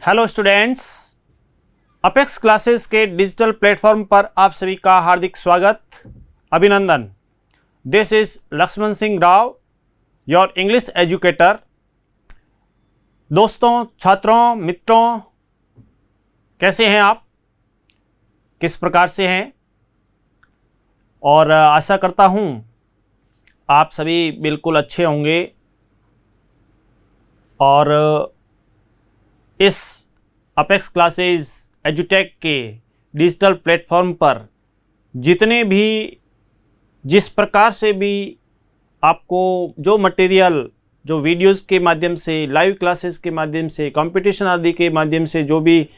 Hello students, Apex Classes के digital platform पर आप सभी का हार्दिक स्वागत, अभिनंदन। This is Lakshman Singh Rao, your English educator. दोस्तों, छात्रों, मित्रों, कैसे हैं आप? किस प्रकार से हैं? और आशा करता हूं आप सभी बिल्कुल अच्छे होंगे। और इस अपेक्स क्लासेस एजुटेक के डिजिटल प्लेटफॉर्म पर जितने भी जिस प्रकार से भी आपको जो मटेरियल, जो वीडियोस के माध्यम से, लाइव क्लासेस के माध्यम से, कंपटीशन आदि के माध्यम से जो भी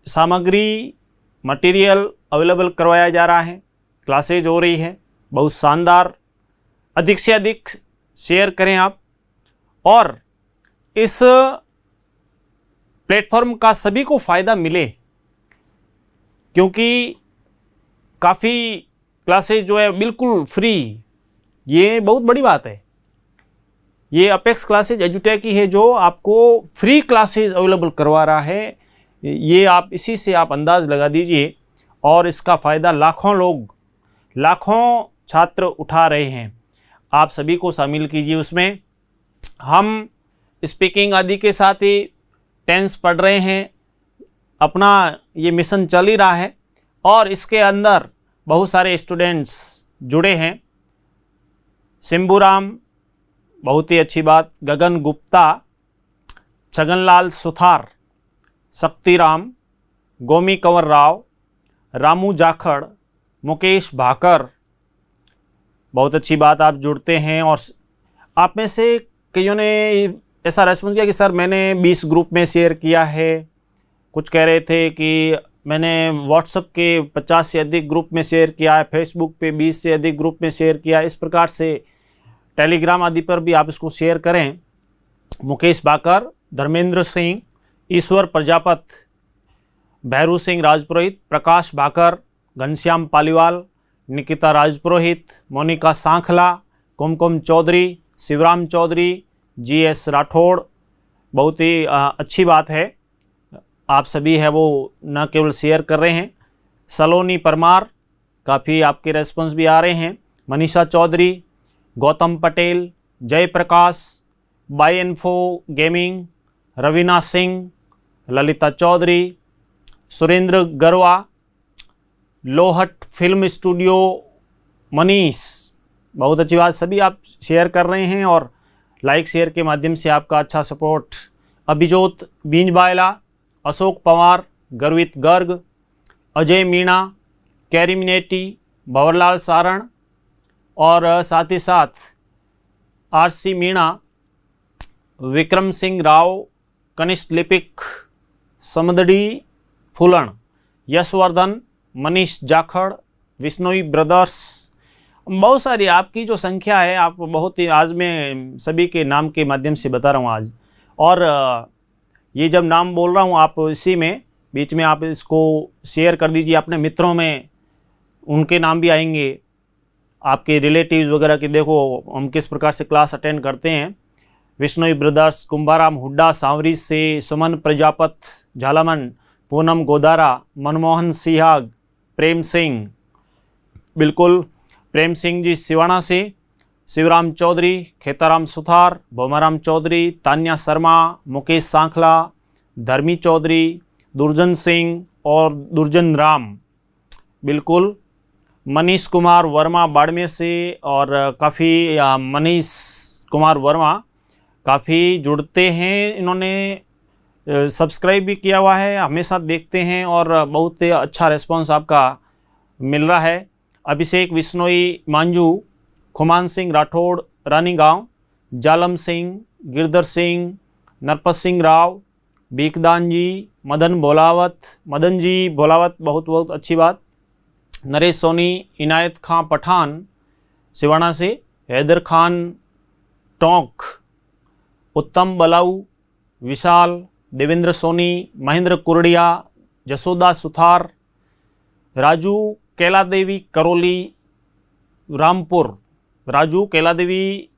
सामग्री, मटेरियल अवेलेबल करवाया जा रहा है, क्लासेज हो रही है, बहुत शानदार। अधिक से अधिक शेयर करें आप, और इस प्लेटफॉर्म का सभी को फ़ायदा मिले, क्योंकि काफ़ी क्लासेज जो है बिल्कुल फ्री, ये बहुत बड़ी बात है। ये अपेक्स क्लासेज एजुटेक ही है जो आपको फ्री क्लासेज अवेलेबल करवा रहा है। ये आप इसी से आप अंदाज़ लगा दीजिए, और इसका फ़ायदा लाखों लोग, लाखों छात्र उठा रहे हैं। आप सभी को शामिल कीजिए उसमें। हम स्पीकिंग आदि के साथ ही टेंस पढ़ रहे हैं, अपना ये मिशन चल ही रहा है, और इसके अंदर बहुत सारे स्टूडेंट्स जुड़े हैं। सिंबूराम, बहुत ही अच्छी बात। गगन गुप्ता, छगनलाल सुथार, शक्तिराम, गोमी कंवर राव, रामू जाखड़, मुकेश भाकर, बहुत अच्छी बात, आप जुड़ते हैं। और आप में से कईयों ने ऐसा रेस्पॉन्स किया कि सर मैंने 20 ग्रुप में शेयर किया है। कुछ कह रहे थे कि मैंने व्हाट्सएप के 50 से अधिक ग्रुप में शेयर किया है, फेसबुक पे 20 से अधिक ग्रुप में शेयर किया है। इस प्रकार से टेलीग्राम आदि पर भी आप इसको शेयर करें। मुकेश भाकर, धर्मेंद्र सिंह, ईश्वर प्रजापत, भैरू सिंह राजपुरोहित, प्रकाश भाकर, घनश्याम पालीवाल, निकिता राजपुरोहित, मोनिका सांखला, कुमकुम चौधरी, शिवराम चौधरी, GS राठौड़। बहुत ही अच्छी बात है, आप सभी है वो न केवल शेयर कर रहे हैं। सलोनी परमार, काफ़ी आपके रेस्पॉन्स भी आ रहे हैं। Manisha Chaudhary, Gautam Patel, Jayprakash, by info gaming, Raveena Singh, Lalita Chaudhary, Surendra Garwa, Lohat film studio, Manish, बहुत अच्छी बात। सभी आप शेयर कर रहे हैं और लाइक शेयर के माध्यम से आपका अच्छा सपोर्ट। अभिजोत बींजबायला, अशोक पवार, गर्वित गर्ग, अजय मीणा, कैरिमिनेटी, भंवरलाल सारण, और साथ ही साथ RC मीणा, विक्रम सिंह राव, कनिष्ठ लिपिक, समदड़ी फूलन, यशवर्धन, मनीष जाखड़, विश्नोई ब्रदर्स। बहुत सारी आपकी जो संख्या है, आप बहुत ही, आज मैं सभी के नाम के माध्यम से बता रहा हूँ आज। और ये जब नाम बोल रहा हूँ, आप इसी में बीच में आप इसको शेयर कर दीजिए अपने मित्रों में, उनके नाम भी आएंगे, आपके रिलेटिव्स वगैरह की। देखो हम किस प्रकार से क्लास अटेंड करते हैं। विश्नोई ब्रदर्स, कुंभाराम हुड्डा सांवरी से, सुमन प्रजापत झालामन, पूनम गोदारा, मनमोहन सिहाग, प्रेम सिंह, बिल्कुल प्रेम सिंह जी सिवाना से, शिवराम चौधरी, खेताराम सुथार, भोमाराम चौधरी, तान्या शर्मा, मुकेश सांखला, धर्मी चौधरी, दुर्जन सिंह और दुर्जन राम, बिल्कुल मनीष कुमार वर्मा बाड़मेर से। और काफ़ी मनीष कुमार वर्मा काफ़ी जुड़ते हैं, इन्होंने सब्सक्राइब भी किया हुआ है, हमेशा देखते हैं और बहुत अच्छा रिस्पांस आपका मिल रहा है। अभिषेक विश्नोई मांझू, खुमान सिंह राठौड़ रानीगांव, जालम सिंह, गिरधर सिंह, नरपत सिंह राव, भीखदान जी, मदन जी भोलावत, बहुत बहुत अच्छी बात। नरेश सोनी, इनायत खां पठान सिवाना से, हैदर खान टोंक, उत्तम बलाऊ, विशाल, देवेंद्र सोनी, महेंद्र कुरडिया, जसोदा सुथार, राजू कैलादेवी करौली रामपुर, राजू कैलादेवी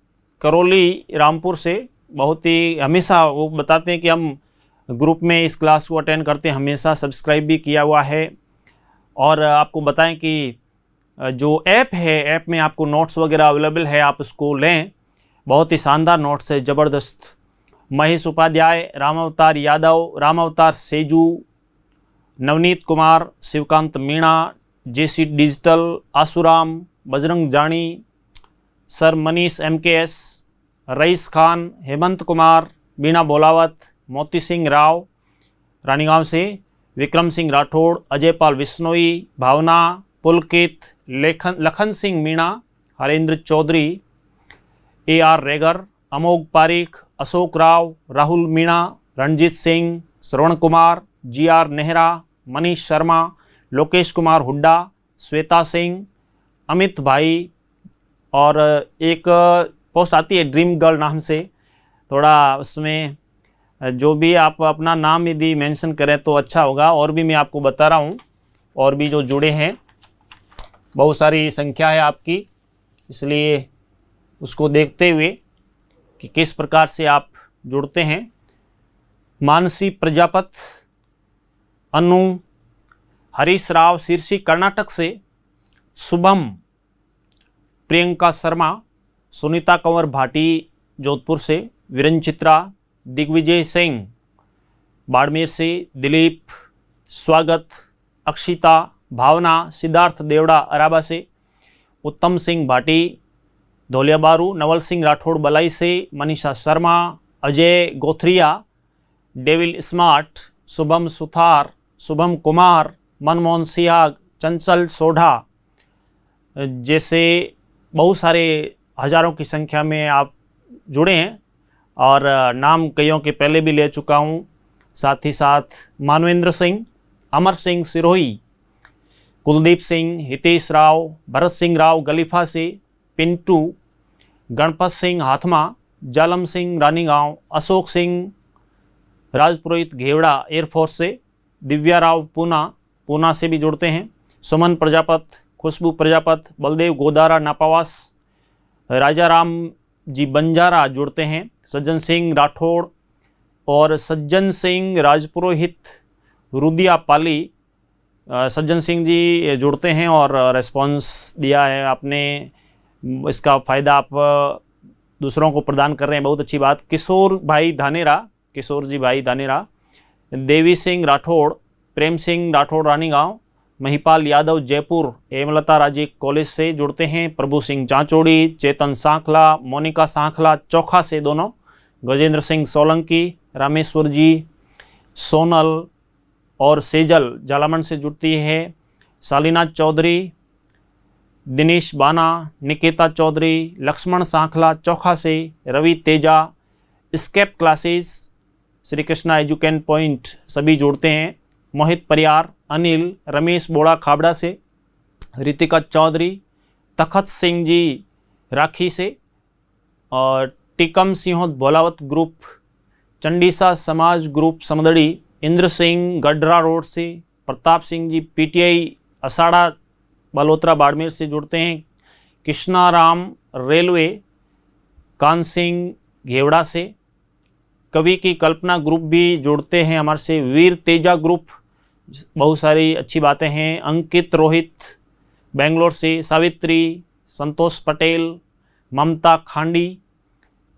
करौली रामपुर से, बहुत ही हमेशा वो बताते हैं कि हम ग्रुप में इस क्लास को अटेंड करते हैं, हमेशा सब्सक्राइब भी किया हुआ है। और आपको बताएं कि जो ऐप है, ऐप में आपको नोट्स वगैरह अवेलेबल है, आप उसको लें। बहुत ही शानदार नोट्स है, ज़बरदस्त। महेश उपाध्याय, राम अवतार यादव, राम अवतार सेजू, नवनीत कुमार, शिवकांत मीणा, जेसी डिजिटल, आसुराम, बजरंग जानी, sir Manish MKS, rice Khan, Hemant Kumar, बीना बोलावत, मोती सिंह राव रानीगांव से, विक्रम सिंह राठौड़, अजय पाल विश्नोई, भावना, पुलकित, लखन सिंह मीणा, हरेंद्र चौधरी, AR रेगर, अमोघ पारिक, अशोक राव, राहुल मीणा, रणजीत सिंह, श्रवण कुमार, GR नेहरा, मनीष शर्मा, लोकेश कुमार हुड्डा, श्वेता सिंह, अमित भाई। और एक पोस्ट आती है ड्रीम गर्ल नाम से, थोड़ा उसमें जो भी आप अपना नाम यदि मेंशन करें तो अच्छा होगा। और भी मैं आपको बता रहा हूँ, और भी जो जुड़े हैं, बहुत सारी संख्या है आपकी, इसलिए उसको देखते हुए कि किस प्रकार से आप जुड़ते हैं। मानसी प्रजापत, अनु, हरीश राव शीर्षी कर्नाटक से, शुभम, प्रियंका शर्मा, सुनीता कंवर भाटी जोधपुर से, वीरेंद्र चित्रा, दिग्विजय सिंह बाड़मेर से, दिलीप, स्वागत, अक्षिता, भावना, सिद्धार्थ देवड़ा अराबा से, उत्तम सिंह भाटी धोलियाबारू, नवल सिंह राठौड़ बलाई से, मनीषा शर्मा, अजय गोथरिया, डेविल स्मार्ट, शुभम सुथार, शुभम कुमार, मनमोहन सियाग, चंचल सोढ़ा, जैसे बहुत सारे हज़ारों की संख्या में आप जुड़े हैं। और नाम कईयों के पहले भी ले चुका हूँ। साथ ही साथ मानवेंद्र सिंह, अमर सिंह सिरोही, कुलदीप सिंह, हितेश राव, भरत सिंह राव गलीफा से, पिंटू, गणपत सिंह हाथमा, जालम सिंह रानीगांव, अशोक सिंह राजपुरोहित घेवड़ा एयरफोर्स से, दिव्या राव पूना से भी जुड़ते हैं, सुमन प्रजापत, खुशबू प्रजापत, बलदेव गोदारा नापावास, राजाराम जी बंजारा जुड़ते हैं, सज्जन सिंह राठौड़ और सज्जन सिंह राजपुरोहित रुदिया पाली, सज्जन सिंह जी जुड़ते हैं और रेस्पॉन्स दिया है आपने, इसका फ़ायदा आप दूसरों को प्रदान कर रहे हैं, बहुत अच्छी बात। किशोर भाई धानेरा, किशोर जी भाई धानेरा, देवी सिंह राठौड़, प्रेम सिंह राठौड़ रानीगांव, महिपाल यादव जयपुर हेमलता राजी कॉलेज से जुड़ते हैं, प्रभु सिंह चांचोड़ी, चेतन सांखला, मोनिका सांखला चौखा से दोनों, गजेंद्र सिंह सोलंकी, रामेश्वर जी, सोनल और सेजल जालामन से जुड़ती है, शालीना चौधरी, दिनेश बाना, निकेता चौधरी, लक्ष्मण सांखला चौखा से, Ravi Teja, Scape Classes, Shri Krishna Education Point सभी जुड़ते हैं, मोहित परियार, अनिल, रमेश बोड़ा खाबड़ा से, रितिका चौधरी, तखत सिंह जी राखी से, और टिकम सिंहोद भोलावत ग्रुप, चंडीसा समाज ग्रुप समदड़ी, इंद्र सिंह गडरा रोड से, प्रताप सिंह जी PTI असाड़ा बलोत्रा बाड़मेर से जुड़ते हैं, कृष्णा राम रेलवे, कान सिंह घेवड़ा से, कवि की कल्पना ग्रुप भी जुड़ते हैं हमारे से, वीर तेजा ग्रुप, बहुत सारी अच्छी बातें हैं, अंकित रोहित बेंगलोर से, सावित्री, संतोष पटेल, ममता खांडी,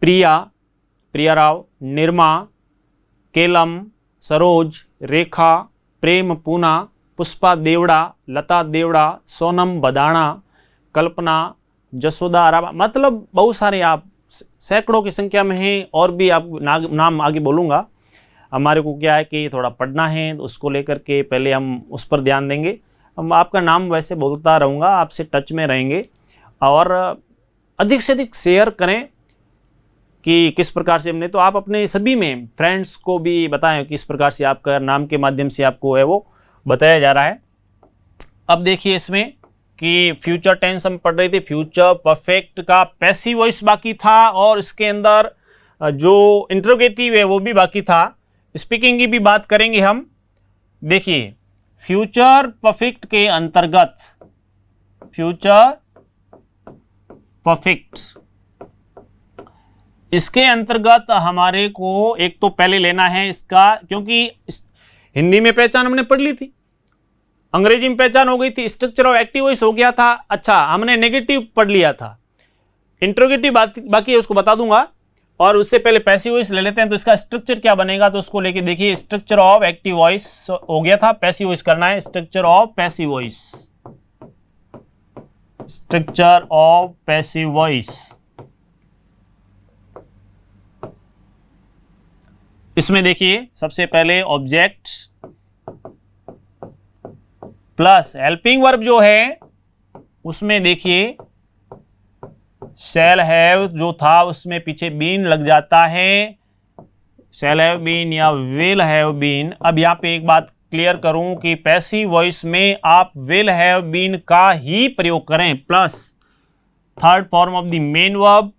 प्रिया राव, निर्मा, केलम, सरोज, रेखा, प्रेम पूना, पुष्पा देवड़ा, लता देवड़ा, सोनम बदाणा, कल्पना, जसोदा अराबा, मतलब बहुत सारे आप सैकड़ों की संख्या में हैं। और भी आप नाम आगे बोलूँगा, हमारे को क्या है कि थोड़ा पढ़ना है, तो उसको लेकर के पहले हम उस पर ध्यान देंगे। हम आपका नाम वैसे बोलता रहूँगा, आपसे टच में रहेंगे, और अधिक से अधिक शेयर करें कि किस प्रकार से हमने, तो आप अपने सभी में फ्रेंड्स को भी बताएं किस प्रकार से आपका नाम के माध्यम से आपको है वो बताया जा रहा है। अब देखिए इसमें कि फ्यूचर टेंस हम पढ़ रहे थे, फ्यूचर परफेक्ट का पैसिव वॉइस बाकी था, और इसके अंदर जो इंट्रोगेटिव है वो भी बाकी था। स्पीकिंग की भी बात करेंगे हम। देखिए फ्यूचर परफेक्ट के अंतर्गत, फ्यूचर परफेक्ट इसके अंतर्गत हमारे को एक तो पहले लेना है इसका, क्योंकि हिंदी में पहचान हमने पढ़ ली थी, अंग्रेजी में पहचान हो गई थी, स्ट्रक्चर ऑफ एक्टिव वॉइस हो गया था। अच्छा, हमने नेगेटिव पढ़ लिया था, इंट्रोगेटिव बाकी है, उसको बता दूंगा। और उससे पहले पैसिव वॉइस ले लेते हैं, तो इसका स्ट्रक्चर क्या बनेगा, तो उसको लेके देखिए। स्ट्रक्चर ऑफ एक्टिव वॉइस हो गया था, पैसिव वॉइस करना है। Structure of passive voice, structure of passive voice, इसमें देखिए सबसे पहले ऑब्जेक्ट प्लस हेल्पिंग वर्ब जो है उसमें देखिए शैल हैव जो था उसमें पीछे बीन लग जाता है, शैल हैव बीन या विल हैव बीन। अब यहाँ पे एक बात क्लियर करूं कि पैसिव वॉइस में आप विल हैव बीन का ही प्रयोग करें, plus third form of the main verb,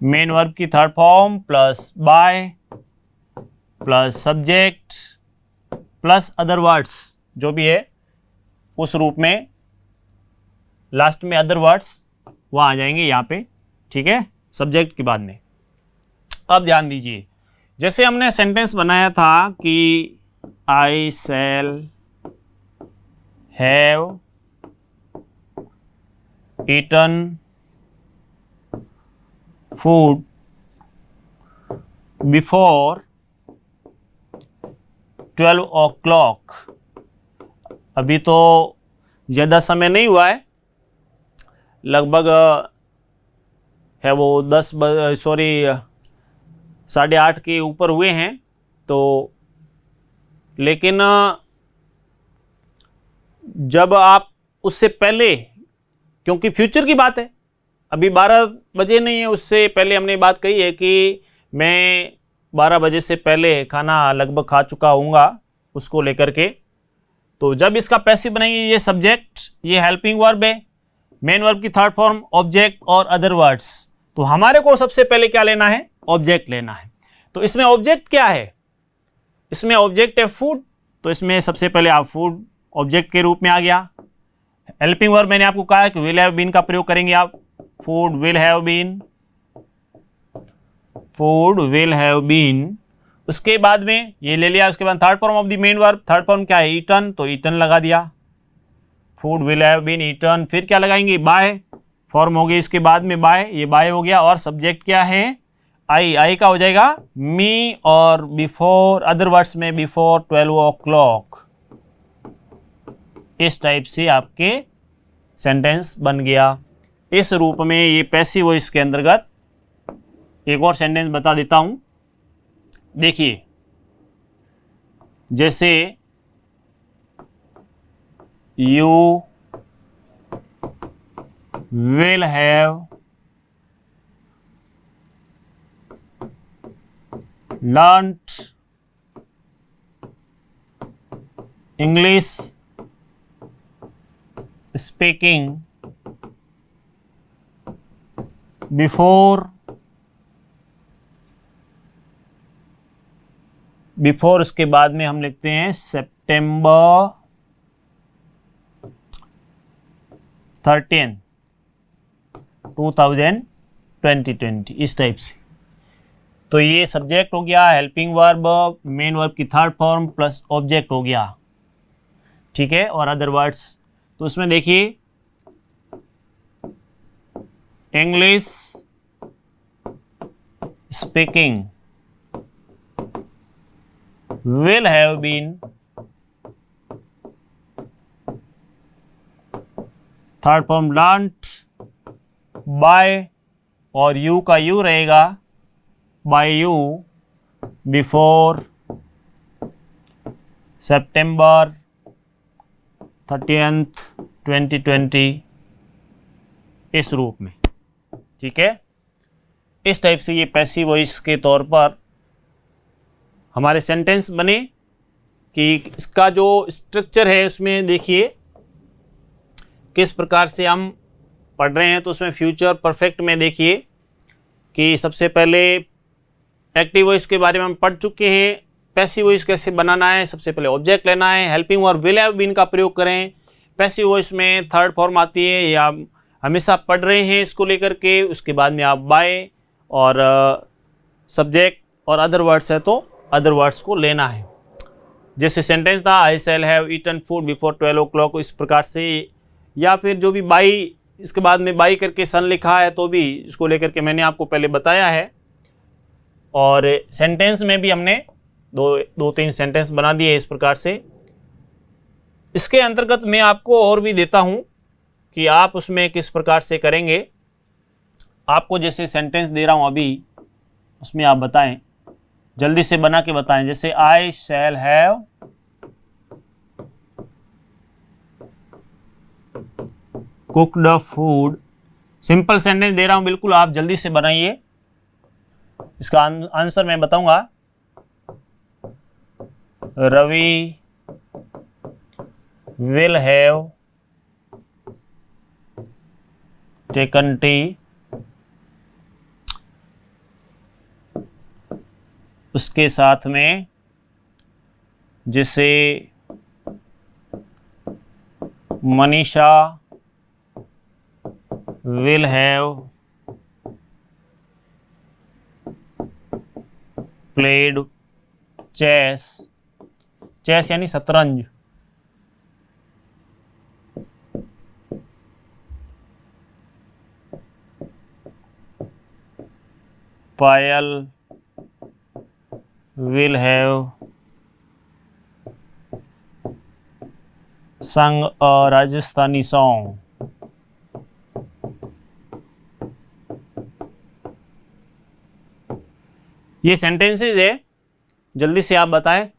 main verb की third form plus by plus subject plus other words जो भी है उस रूप में, लास्ट में अदर वर्ड्स वहाँ आ जाएंगे यहाँ पे, ठीक है, सब्जेक्ट के बाद में। अब ध्यान दीजिए, जैसे हमने सेंटेंस बनाया था कि I shall have eaten food before 12 o'clock। अभी तो ज़्यादा समय नहीं हुआ है, लगभग है वो 8:30 के ऊपर हुए हैं। तो लेकिन जब आप उससे पहले, क्योंकि फ्यूचर की बात है, अभी 12 बजे नहीं है, उससे पहले हमने बात कही है कि मैं 12 बजे से पहले खाना लगभग खा चुका हूँगा, उसको लेकर के। तो जब इसका पैसिव बनाएंगे, ये सब्जेक्ट, ये हेल्पिंग वर्ब है, मेन वर्ब की थर्ड फॉर्म ऑब्जेक्ट और अदर वर्ड्स। तो हमारे को सबसे पहले क्या लेना है, ऑब्जेक्ट लेना है। तो इसमें ऑब्जेक्ट क्या है, इसमें ऑब्जेक्ट है फूड, तो इसमें सबसे पहले आप फूड ऑब्जेक्ट के रूप में आ गया। हेल्पिंग वर्ब मैंने आपको कहा कि विल हैव बीन का प्रयोग करेंगे आप, food will have been, food will have been. उसके बाद में ये ले लिया, उसके बाद third form of the main verb, third form क्या है, ईटन, तो ईटन लगा दिया, food will have been eaten. फिर क्या लगाएंगे, बाय, फॉर्म हो गई इसके बाद में बाय, ये बाय हो गया। और सब्जेक्ट क्या है, आई का हो जाएगा मी, और बिफोर अदर वर्ड्स में बिफोर 12 o'clock। इस टाइप से आपके सेंटेंस बन गया। इस रूप में ये पैसिव वॉइस के अंतर्गत एक और सेंटेंस बता देता हूं। देखिए, जैसे you will have learned English speaking before उसके बाद में हम लिखते हैं September 13, 2020, इस टाइप से। तो ये सब्जेक्ट हो गया, हेल्पिंग वर्ब, मेन वर्ब की थर्ड फॉर्म प्लस ऑब्जेक्ट हो गया, ठीक है, और अदर वर्ड्स। तो उसमें देखिए English speaking will have been, third form learnt by, और you का you रहेगा by you before September 30th 2020, इस रूप में, ठीक है। इस टाइप से ये पैसिव वॉइस के तौर पर हमारे सेंटेंस बने कि इसका जो स्ट्रक्चर है उसमें देखिए किस प्रकार से हम पढ़ रहे हैं। तो उसमें फ्यूचर परफेक्ट में देखिए कि सबसे पहले एक्टिव वॉइस के बारे में हम पढ़ चुके हैं, पैसिव वॉइस कैसे बनाना है। सबसे पहले ऑब्जेक्ट लेना है, helping verb will have been का प्रयोग करें, पैसिव वॉइस में थर्ड फॉर्म आती है, या हमेशा पढ़ रहे हैं इसको लेकर के, उसके बाद में आप बाय और सब्जेक्ट और अदर वर्ड्स है तो अदर वर्ड्स को लेना है। जैसे सेंटेंस था I shall have eaten food before 12 o'clock, इस प्रकार से, या फिर जो भी बाई इसके बाद में बाई करके सन लिखा है तो भी इसको लेकर के मैंने आपको पहले बताया है। और सेंटेंस में भी हमने दो तीन सेंटेंस बना दिए इस प्रकार से। इसके अंतर्गत मैं आपको और भी देता हूं कि आप उसमें किस प्रकार से करेंगे। आपको जैसे सेंटेंस दे रहा हूं अभी, उसमें आप बताएं, जल्दी से बना के बताएं। जैसे I shall have cooked food, simple sentence दे रहा हूं, बिल्कुल आप जल्दी से बनाइए। इसका आंसर मैं बताऊंगा। Ravi will have taken tea, उसके साथ में जैसे Manisha will have played chess, chess यानी शतरंज। Payal will have sung a Rajasthani song. ये सेंटेंसेस है, जल्दी से आप बताएं,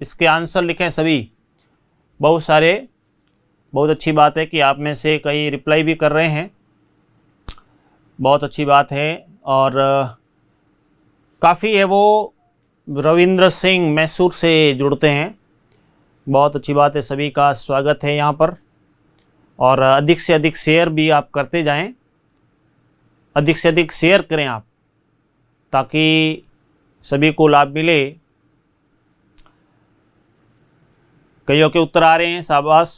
इसके आंसर लिखें सभी। बहुत सारे, बहुत अच्छी बात है कि आप में से कई रिप्लाई भी कर रहे हैं, बहुत अच्छी बात है। और काफ़ी है वो रविंद्र सिंह मैसूर से जुड़ते हैं, बहुत अच्छी बात है, सभी का स्वागत है यहाँ पर। और अधिक से अधिक शेयर भी आप करते जाएं, अधिक से अधिक शेयर करें आप, ताकि सभी को लाभ मिले। कईयों के उत्तर आ रहे हैं, शाबाश।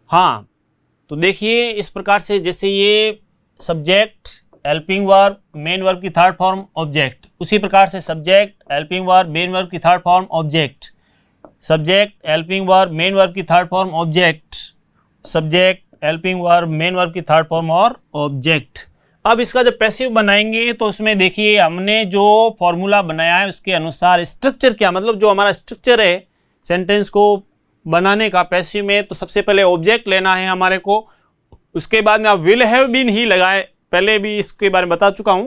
हाँ, तो देखिए इस प्रकार से, जैसे ये subject helping verb main verb की थर्ड फॉर्म ऑब्जेक्ट, उसी प्रकार से subject helping verb main verb की third form object, subject helping verb main verb की third form object, subject helping verb main verb की थर्ड फॉर्म और object. अब इसका जब पैसिव बनाएंगे तो उसमें देखिए हमने जो फॉर्मूला बनाया है उसके अनुसार स्ट्रक्चर क्या, मतलब जो हमारा स्ट्रक्चर है सेंटेंस को बनाने का पैसिव में, तो सबसे पहले ऑब्जेक्ट लेना है हमारे को। उसके बाद में आप विल हैव बीन ही लगाए, पहले भी इसके बारे में बता चुका हूं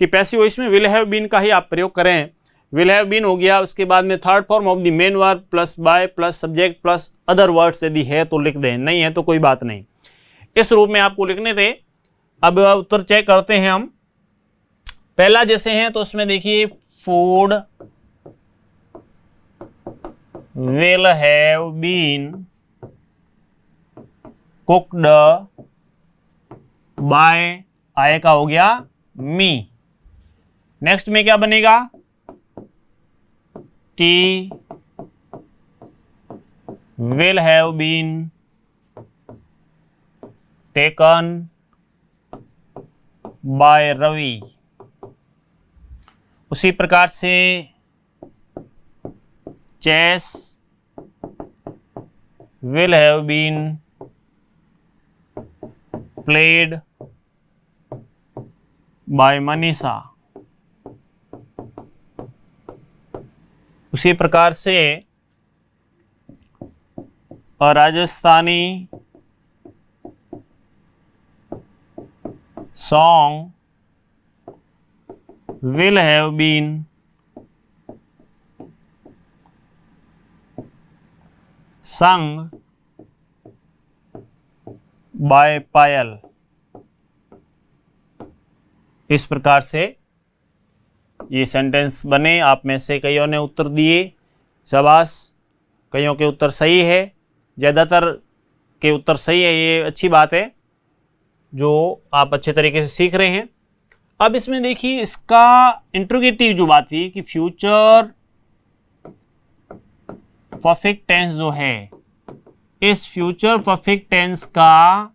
कि पैसिव वॉइस में विल हैव बीन का ही आप प्रयोग करें। विल हैव बीन हो गया, उसके बाद में third form of the main verb plus by plus subject plus other words, यदि है तो लिख दें, नहीं है तो कोई बात नहीं। इस रूप में आपको लिखने थे। अब उत्तर चेक करते हैं हम। पहला जैसे हैं तो उसमें देखिए food will have been cooked by, I का हो गया मी। नेक्स्ट में क्या बनेगा, tea will have been taken by Ravi. उसी प्रकार से chess will have been played by Manisha. उसी प्रकार से Rajasthani song will have been sung by Payal. इस प्रकार से ये सेंटेंस बने। आप में से कईयों ने उत्तर दिए, शाबाश। कईयों के उत्तर सही है, ज़्यादातर के उत्तर सही है, ये अच्छी बात है जो आप अच्छे तरीके से सीख रहे हैं। अब इसमें देखिए इसका इंट्रोगेटिव जो बात थी कि फ्यूचर परफेक्ट टेंस जो है इस फ्यूचर परफेक्ट टेंस का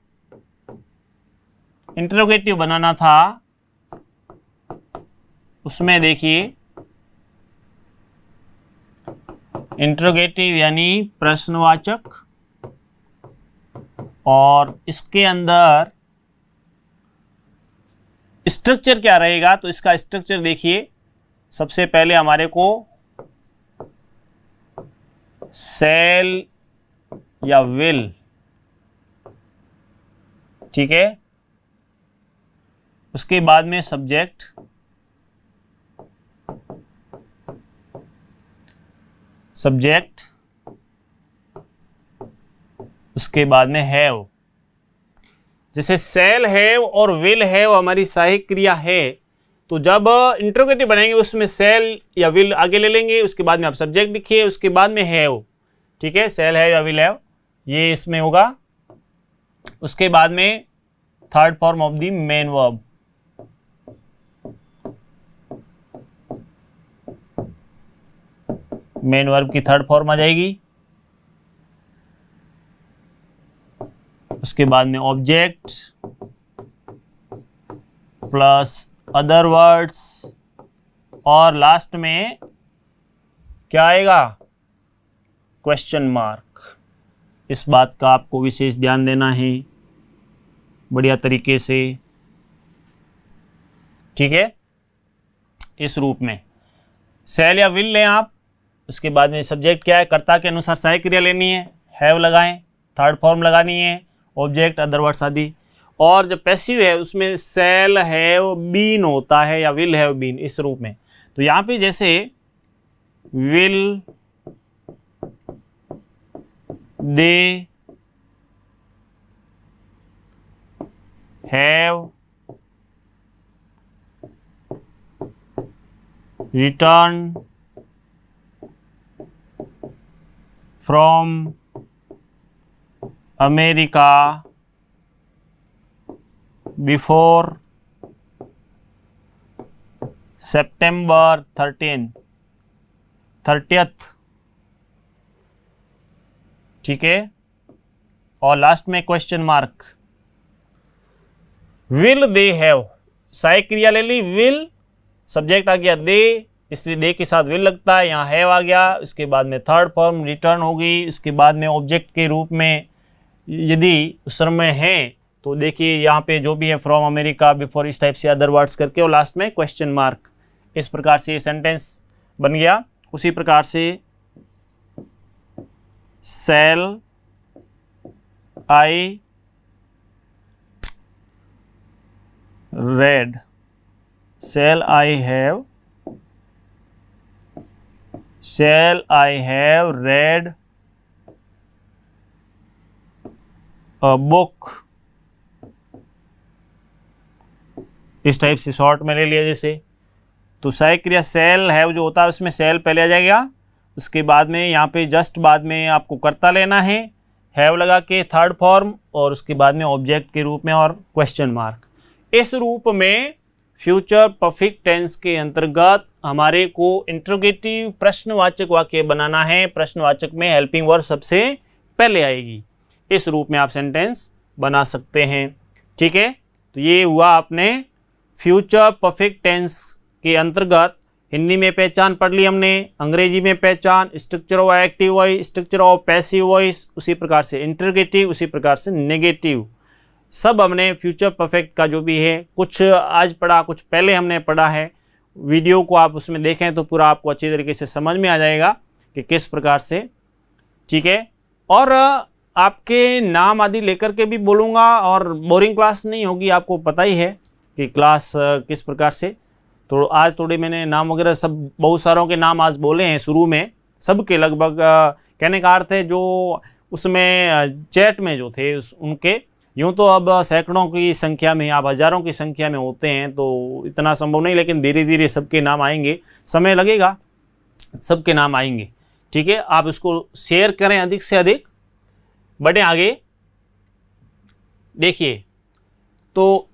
इंटरोगेटिव बनाना था, उसमें देखिए इंटरोगेटिव यानी प्रश्नवाचक, और इसके अंदर स्ट्रक्चर क्या रहेगा, तो इसका स्ट्रक्चर देखिए, सबसे पहले हमारे को सेल या विल, ठीक है, उसके बाद में सब्जेक्ट, उसके बाद में हैव। जैसे सेल हैव और विल हैव हमारी सहायक क्रिया है, तो जब इंटरोगेटिव बनाएंगे उसमें सेल या विल आगे ले लेंगे, उसके बाद में आप सब्जेक्ट लिखिए, उसके बाद में हैव, ठीक है, सेल हैव या विल हैव, ये इसमें होगा। उसके बाद में third form of the main verb, main verb की थर्ड फॉर्म आ जाएगी। उसके बाद में ऑब्जेक्ट प्लस अदर वर्ड्स, और लास्ट में क्या आएगा, क्वेश्चन मार्क। इस बात का आपको विशेष ध्यान देना है बढ़िया तरीके से, ठीक है। इस रूप में सेल या विल लें आप, उसके बाद में सब्जेक्ट क्या है, कर्ता के अनुसार सहायक क्रिया लेनी है, हैव लगाएं, थर्ड फॉर्म लगानी है, ऑब्जेक्ट अदर वर्ड्स आदि। और जब पैसिव है उसमें सेल हैव बीन होता है या विल हैव बीन, इस रूप में। तो यहाँ पे जैसे will, they have return from America before September 30th, ठीक है। और लास्ट में question mark. Will they have, सहायक क्रिया ले ली विल, सब्जेक्ट आ गया दे, इसलिए दे के साथ विल लगता है, यहाँ हैव आ गया, उसके बाद में थर्ड फॉर्म रिटर्न होगी, इसके बाद में ऑब्जेक्ट के रूप में यदि उस समय है तो देखिए यहाँ पे जो भी है फ्रॉम अमेरिका बिफोर, इस टाइप से अदर वर्ड्स करके, और लास्ट में क्वेश्चन मार्क। इस प्रकार से ये सेंटेंस बन गया। उसी प्रकार से shall I read, shall I have read a book, इस टाइप से शॉर्ट में ले लिया जैसे। तो सहायक क्रिया सेल हैव जो होता है उसमें सेल पहले आ जाएगा, उसके बाद में यहाँ पे जस्ट बाद में आपको कर्ता लेना है, हैव लगा के थर्ड फॉर्म, और उसके बाद में ऑब्जेक्ट के रूप में और क्वेश्चन मार्क। इस रूप में फ्यूचर परफेक्ट टेंस के अंतर्गत हमारे को इंटरोगेटिव प्रश्नवाचक वाक्य बनाना है। प्रश्नवाचक में हेल्पिंग वर्ब सबसे पहले आएगी। इस रूप में आप सेंटेंस बना सकते हैं, ठीक है। तो ये हुआ आपने फ्यूचर परफेक्ट टेंस के अंतर्गत हिंदी में पहचान पढ़ ली हमने, अंग्रेजी में पहचान, structure of active voice, structure of passive voice, उसी प्रकार से इंटरोगेटिव, उसी प्रकार से नेगेटिव, सब हमने फ्यूचर परफेक्ट का जो भी है कुछ आज पढ़ा, कुछ पहले हमने पढ़ा है। वीडियो को आप उसमें देखें तो पूरा आपको अच्छी तरीके से समझ में आ जाएगा कि किस प्रकार से, ठीक है। और आपके नाम आदि लेकर के भी बोलूँगा, और बोरिंग क्लास नहीं होगी, आपको पता ही है कि क्लास किस प्रकार से। तो आज थोड़े मैंने नाम वगैरह सब बहुत सारों के नाम आज बोले हैं शुरू में, सबके लगभग कहने का अर्थ है जो उसमें चैट में जो थे उनके, यूँ तो अब सैकड़ों की संख्या में, आप हज़ारों की संख्या में होते हैं तो इतना संभव नहीं, लेकिन धीरे धीरे सबके नाम आएंगे, समय लगेगा, सबके नाम आएंगे, ठीक है। आप इसको शेयर करें अधिक से अधिक, बढ़े आगे। देखिए तो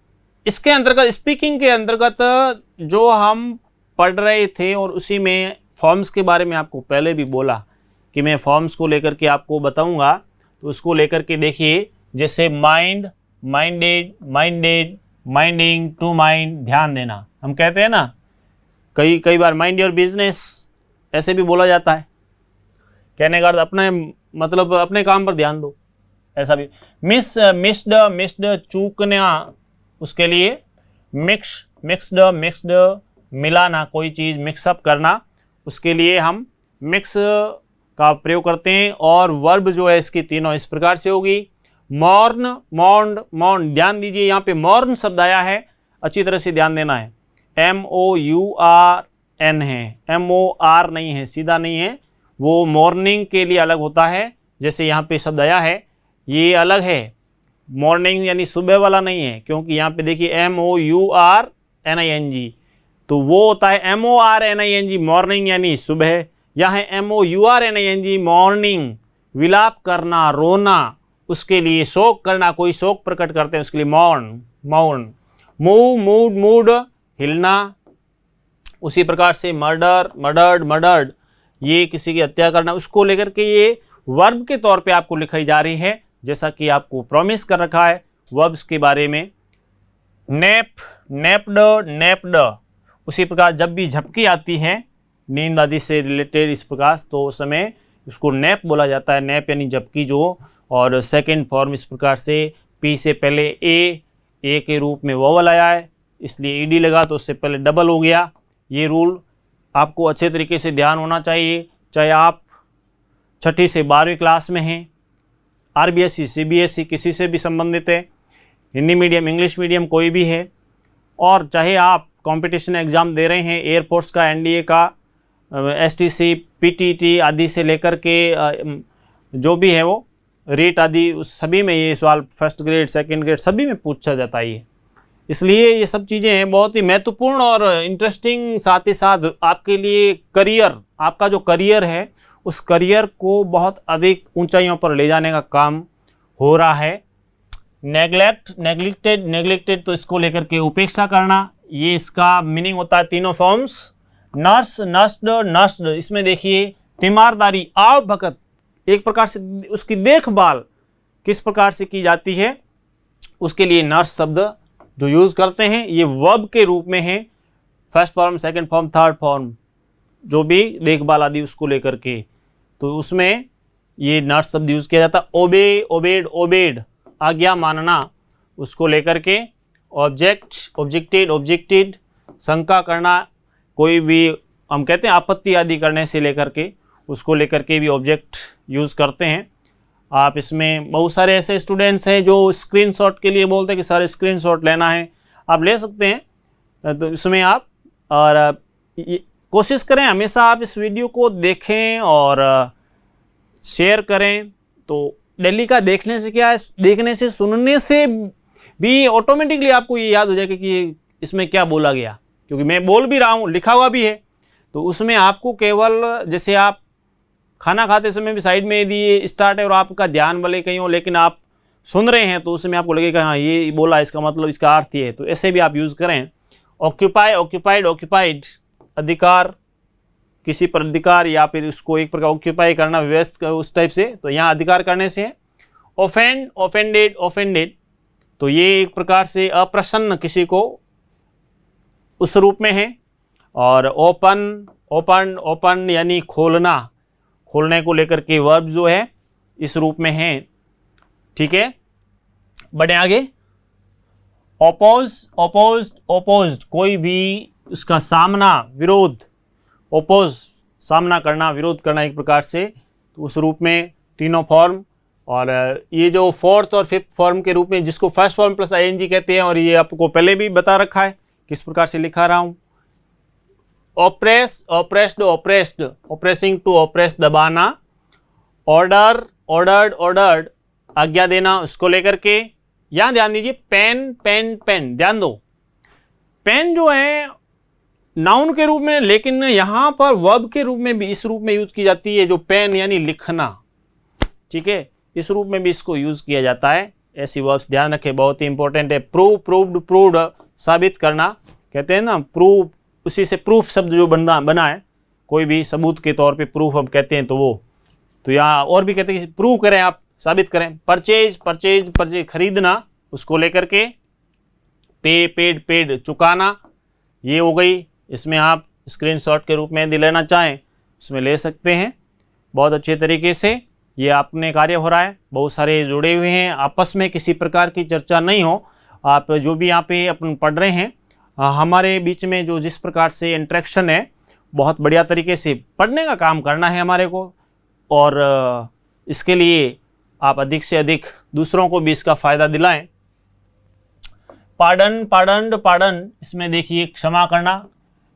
इसके अंतर्गत, स्पीकिंग के अंतर्गत जो हम पढ़ रहे थे, और उसी में फॉर्म्स के बारे में आपको पहले भी बोला कि मैं फॉर्म्स को लेकर के आपको बताऊंगा। तो उसको लेकर के देखिए, जैसे mind, minded, minded, minding, to mind, ध्यान देना। हम कहते हैं ना कई बार माइंड योर बिजनेस, ऐसे भी बोला जाता है। कहने का अर्थ अपने मतलब अपने काम पर ध्यान दो, ऐसा भी। मिस्ड, चूकना, उसके लिए मिक्स्ड, मिलाना, कोई चीज़ मिक्सअप करना, उसके लिए हम मिक्स का प्रयोग करते हैं। और वर्ब जो है इसकी तीनों इस प्रकार से होगी। मॉर्न, मॉर्न, ध्यान दीजिए यहाँ पे मॉर्न शब्द आया है, अच्छी तरह से ध्यान देना है। MOURN है, MOR नहीं है, सीधा नहीं है, वो मॉर्निंग के लिए अलग होता है। जैसे यहाँ पे शब्द आया है ये अलग है, मॉर्निंग यानी सुबह वाला नहीं है, क्योंकि यहाँ पे देखिए MOURNING, तो वो होता है MORNING मॉर्निंग यानी सुबह। यहाँ है MOURNING मॉर्निंग, विलाप करना, रोना, उसके लिए शोक करना, कोई शोक प्रकट करते हैं उसके लिए मौन। मूड, हिलना, उसी प्रकार से मर्डर्ड, ये किसी की हत्या करना, उसको लेकर के ये वर्ब के तौर पे आपको लिखाई जा रही है, जैसा कि आपको प्रॉमिस कर रखा है वर्ब्स के बारे में। नेप्ड, उसी प्रकार जब भी झपकी आती है नींद आदि से रिलेटेड इस प्रकार, तो उस समय उसको नैप बोला जाता है, नैप यानी झपकी जो। और सेकंड फॉर्म इस प्रकार से, पी से पहले ए के रूप में वोवल आया है, इसलिए ईडी लगा तो उससे पहले डबल हो गया। ये रूल आपको अच्छे तरीके से ध्यान होना चाहिए, चाहे आप 6ठी से 12वीं क्लास में हैं, RBSE, CBSE किसी से भी संबंधित है, हिंदी मीडियम, इंग्लिश मीडियम कोई भी है, और चाहे आप कंपटीशन एग्ज़ाम दे रहे हैं, एयरफोर्स का, NDA का, STC, PTT आदि से लेकर के जो भी है वो रेट आदि, उस सभी में ये सवाल फर्स्ट ग्रेड, सेकंड ग्रेड सभी में पूछा जाता है ये। इसलिए ये सब चीज़ें बहुत ही महत्वपूर्ण और इंटरेस्टिंग, साथ ही साथ आपके लिए करियर, आपका जो करियर है उस करियर को बहुत अधिक ऊंचाइयों पर ले जाने का काम हो रहा है। नेग्लेक्टेड, तो इसको लेकर के उपेक्षा करना, ये इसका मीनिंग होता है तीनों फॉर्म्स। नर्स्ड, इसमें देखिए तीमारदारी, आव भगत, एक प्रकार से उसकी देखभाल किस प्रकार से की जाती है, उसके लिए नर्स शब्द जो यूज़ करते हैं ये वर्ब के रूप में है। First form, second form, third form, जो भी देखभाल आदि उसको लेकर के, तो उसमें ये नर्स शब्द यूज़ किया जाता है। ओबेड, आज्ञा मानना, उसको लेकर के। ऑब्जेक्टेड, शंका करना, कोई भी हम कहते हैं आपत्ति आदि करने से लेकर के, उसको लेकर के भी ऑब्जेक्ट यूज़ करते हैं। आप इसमें बहुत सारे ऐसे स्टूडेंट्स हैं जो स्क्रीनशॉट के लिए बोलते हैं कि सारे स्क्रीनशॉट लेना है, आप ले सकते हैं, तो इसमें आप और कोशिश करें हमेशा आप इस वीडियो को देखें और शेयर करें। तो डेली का देखने से क्या है, देखने से, सुनने से भी ऑटोमेटिकली आपको ये याद हो जाएगा कि इसमें क्या बोला गया, क्योंकि मैं बोल भी रहा हूँ, लिखा हुआ भी है, तो उसमें आपको केवल, जैसे आप खाना खाते समय भी साइड में यदि ये स्टार्ट है और आपका ध्यान भले कहीं हो लेकिन आप सुन रहे हैं, तो उसमें आपको लगेगा हाँ ये बोला, इसका मतलब इसका अर्थ ये है, तो ऐसे भी आप यूज़ करें। ऑक्यूपाइड, अधिकार, किसी पर अधिकार या फिर उसको एक प्रकार ऑक्यूपाई करना, व्यस्त उस टाइप से, तो यहाँ अधिकार करने से है। ऑफेंडेड, तो ये एक प्रकार से अप्रसन्न किसी को उस रूप में है। और ओपन यानी खोलना, खोलने को लेकर के वर्ब जो है इस रूप में है। ठीक है, बढ़े आगे। ओपोज्ड, कोई भी उसका सामना, विरोध, ओपोज, सामना करना, विरोध करना एक प्रकार से, तो उस रूप में तीनों फॉर्म। और ये जो फोर्थ और फिफ्थ फॉर्म के रूप में, जिसको फर्स्ट फॉर्म प्लस ING कहते हैं, और ये आपको पहले भी बता रखा है किस प्रकार से लिखा रहा हूँ। ऑप्रेस्ड, ऑप्रेसिंग टू ऑप्रेस, दबाना। ऑर्डर्ड, आज्ञा देना, उसको लेकर के। यहाँ ध्यान दीजिए, पेन, ध्यान दो, पेन जो है नाउन के रूप में, लेकिन यहाँ पर वर्ब के रूप में भी इस रूप में यूज की जाती है, जो पेन यानी लिखना। ठीक है, इस रूप में भी इसको यूज किया जाता है। ऐसी वर्ब्स ध्यान रखें, बहुत ही इंपॉर्टेंट है। प्रूव्ड, साबित करना, कहते हैं ना प्रूव, उसी से प्रूफ शब्द जो बना है, कोई भी सबूत के तौर पे प्रूफ हम कहते हैं, तो वो, तो यहाँ और भी कहते हैं कि प्रूव करें, आप साबित करें। परचेज परचेज परचेज खरीदना, उसको लेकर के पे पेड पेड चुकाना, ये हो गई। इसमें आप स्क्रीनशॉट के रूप में यदि लेना चाहें उसमें ले सकते हैं। बहुत अच्छे तरीके से ये आपने कार्य हो रहा है, बहुत सारे जुड़े हुए हैं, आपस में किसी प्रकार की चर्चा नहीं हो। आप जो भी यहाँ पे अपन पढ़ रहे हैं, हमारे बीच में जो जिस प्रकार से इंटरेक्शन है, बहुत बढ़िया तरीके से पढ़ने का काम करना है हमारे को, और इसके लिए आप अधिक से अधिक दूसरों को भी इसका फ़ायदा दिलाएं। पार्डन पार्डन पार्डन, इसमें देखिए क्षमा करना,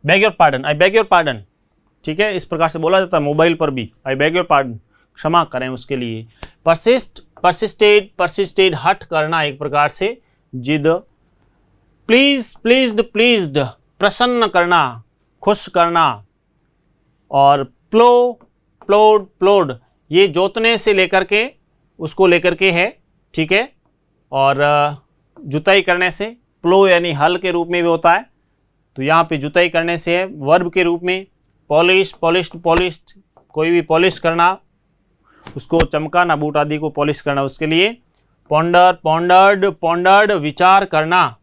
bag your pardon, I beg your pardon, ठीक है, इस प्रकार से बोला जाता है मोबाइल पर भी, आई बेग योर पार्डन, क्षमा करें उसके लिए। परसिस्ट परसिस्टेड परसिस्टेड, हट करना एक प्रकार से, जिद। प्लीज प्लीज्ड प्लीज्ड, प्रसन्न करना, खुश करना। और प्लो प्लोड प्लोड, ये जोतने से लेकर के उसको लेकर के है, ठीक है। और जुताई करने से, प्लो यानी हल के रूप में भी होता है, तो यहाँ पे जुताई करने से है। वर्ब के रूप में पॉलिश पॉलिश्ड पॉलिश्ड, कोई भी पॉलिश करना, उसको चमकाना, बूट आदि को पॉलिश करना, उसके लिए। पॉन्डर पॉन्डर्ड पॉन्डर्ड, विचार करना,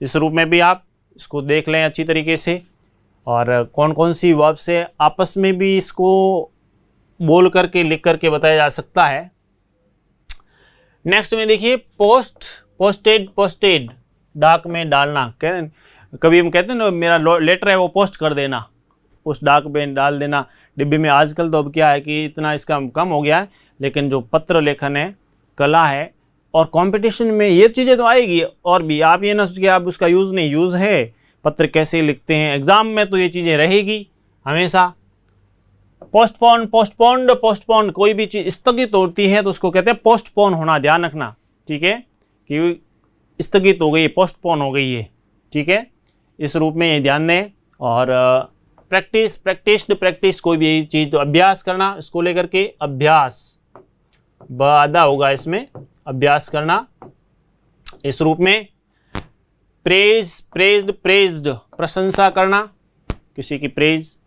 इस रूप में भी आप इसको देख लें अच्छी तरीके से। और कौन कौन सी वर्ब से आपस में भी इसको बोल करके लिख करके बताया जा सकता है। नेक्स्ट में देखिए पोस्ट पोस्टेड पोस्टेड, डाक में डालना। कभी हम कहते हैं ना मेरा लेटर है वो पोस्ट कर देना, उस डाक में डाल देना डिब्बे में। आजकल तो अब क्या है कि इतना इसका कम हो गया है, लेकिन जो पत्र लेखन है, कला है, और कंपटीशन में ये चीज़ें तो आएगी। और भी आप ये ना सोचिए आप उसका यूज़ नहीं, यूज़ है, पत्र कैसे लिखते हैं, एग्ज़ाम में तो ये चीज़ें रहेगी हमेशा। पोस्टपोन पोस्टपोन्ड पोस्टपोन, कोई भी चीज़ स्थगित होती है तो उसको कहते हैं पोस्टपोन होना, ध्यान रखना, ठीक है, कि स्थगित हो गई, पोस्टपोन हो गई है, ठीक है, इस रूप में ये ध्यान दें। और प्रैक्टिस प्रैक्टिस्ड प्रैक्टिस, कोई भी चीज़ तो अभ्यास करना, इसको लेकर के अभ्यास, बाधा होगा इसमें, अभ्यास करना, इस रूप में। प्रेज प्रेज्ड प्रेज्ड, प्रशंसा करना, किसी की praise.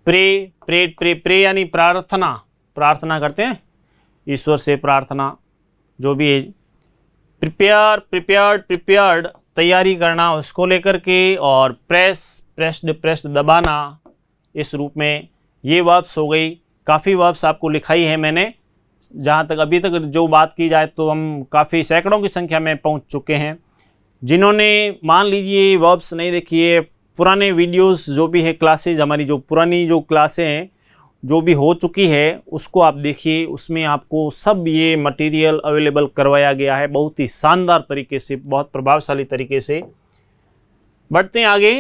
Pray prayed pray pray यानी प्रार्थना, प्रार्थना करते हैं ईश्वर से, प्रार्थना जो भी है। प्रिपेयर प्रिपेयर्ड प्रिपेयर्ड, तैयारी करना, उसको लेकर के। और प्रेस प्रेस्ड प्रेस्ड, दबाना, इस रूप में। ये वर्ब्स हो गई। काफ़ी वर्ब्स आपको लिखाई है मैंने, जहाँ तक अभी तक जो बात की जाए तो हम काफ़ी सैकड़ों की संख्या में पहुँच चुके हैं। जिन्होंने मान लीजिए वर्ब्स नहीं देखिए, पुराने वीडियोस जो भी है, क्लासेज हमारी जो पुरानी जो क्लासें हैं जो भी हो चुकी है, उसको आप देखिए, उसमें आपको सब ये मटेरियल अवेलेबल करवाया गया है बहुत ही शानदार तरीके से, बहुत प्रभावशाली तरीके से। बढ़ते हैं आगे।